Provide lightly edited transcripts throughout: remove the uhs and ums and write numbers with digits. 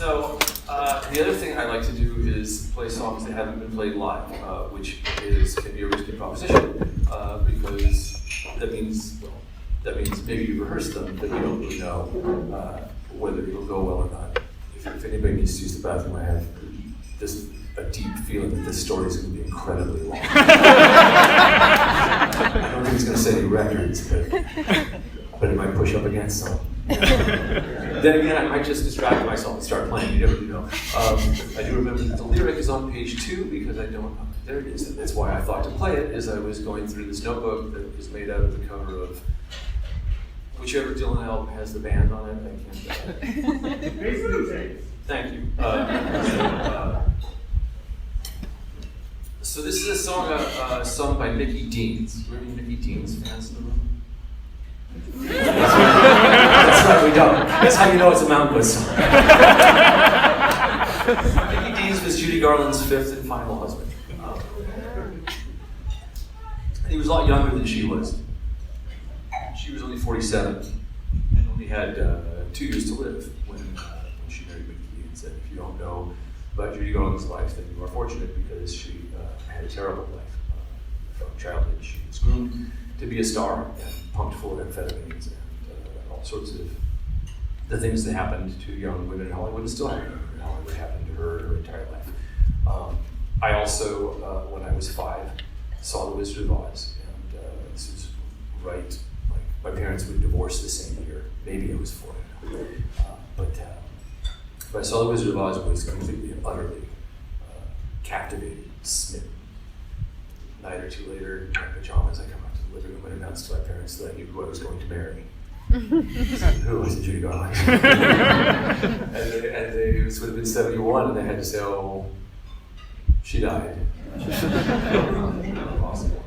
So the other thing I like to do is play songs that haven't been played live, which can be a risky proposition because that means maybe you rehearsed them, but you don't really know whether it'll go well or not. If anybody needs to use the bathroom, I have a deep feeling that this story is going to be incredibly long. I don't think it's going to set any records, but it might push up against some. Then again, I might just distract myself and start playing. You never know. I do remember that the lyric is on page 2 because I don't. There it is. That's why I thought to play it. As I was going through this notebook that was made out of the cover of whichever Dylan album has the band on it. I can't. Thank you. So this is a song sung by Mickey Deans. Were any Mickey Deans fans in the room? That's right, we don't. That's how you know it's a Mountain Goat song. Mickey Deans was Judy Garland's 5th and final husband. He was a lot younger than she was. She was only 47 and only had 2 years to live when she married Mickey Deans. And if you don't know about Judy Garland's life, then you are fortunate because she had a terrible life. From childhood, she was groomed to be a star and pumped full of amphetamines and all sorts of the things that happened to young women in Hollywood and still happen in Hollywood happened to her entire life. I also, when I was 5, saw The Wizard of Oz, and this was right, like my parents would divorce the same year. Maybe I was 4. But I saw The Wizard of Oz and was completely and utterly captivated, smitten. A night or 2 later, in my pajamas, I come out to the living room and announced to my parents that I knew who I was going to marry. Who was it? Judy Garland. and this would have been 71, and they had to say, "Oh, she died." Impossible.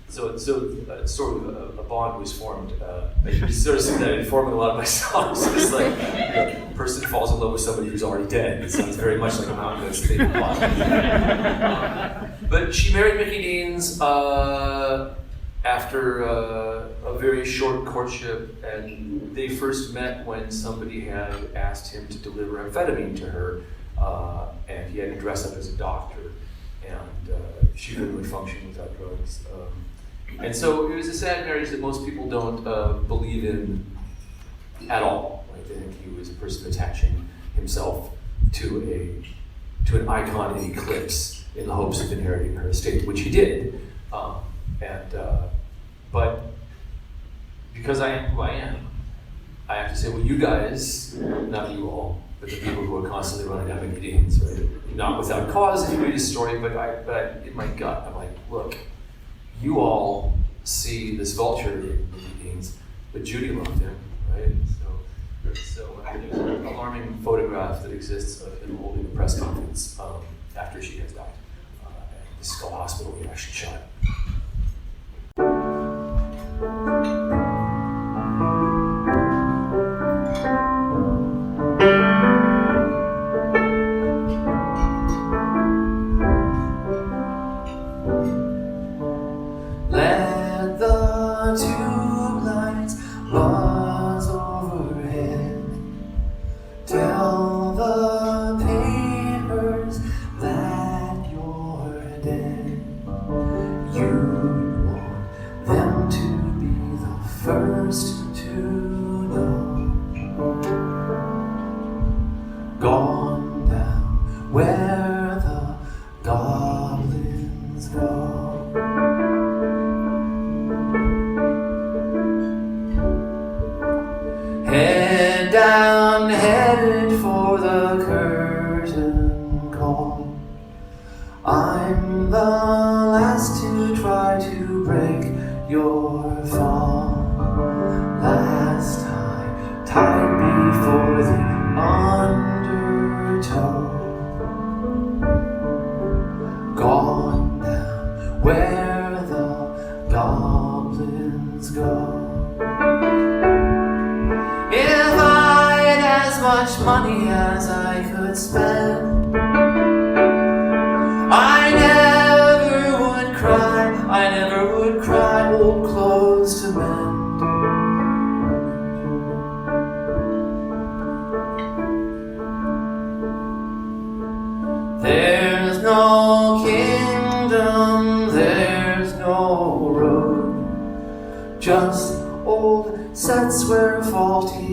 So sort of a bond was formed. I sort of see that informing a lot of my songs. It's like a person falls in love with somebody who's already dead. It sounds very much like a Mountain Goat's theme plot. But she married Mickey Deans after a very short courtship, and they first met when somebody had asked him to deliver amphetamine to her, and he had to dress up as a doctor, and she couldn't really function without drugs. And so it was a sad marriage that most people don't believe in at all. Like they think he was a person attaching himself to an icon in eclipse in the hopes of inheriting her estate, which he did. But because I am who I am, I have to say, well, you guys, not you all, but the people who are constantly running down Mickey Deans, right? Not without cause, if you read his story, but in my gut, I'm like, look, you all see this vulture in Mickey Deans, but Judy loved him, right? So there's an alarming photograph that exists of him holding a press conference after she has died. At the Skull Hospital he actually shot.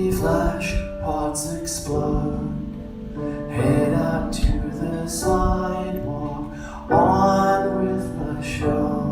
Empty flash pots explode. Head out to the sidewalk, on with the show.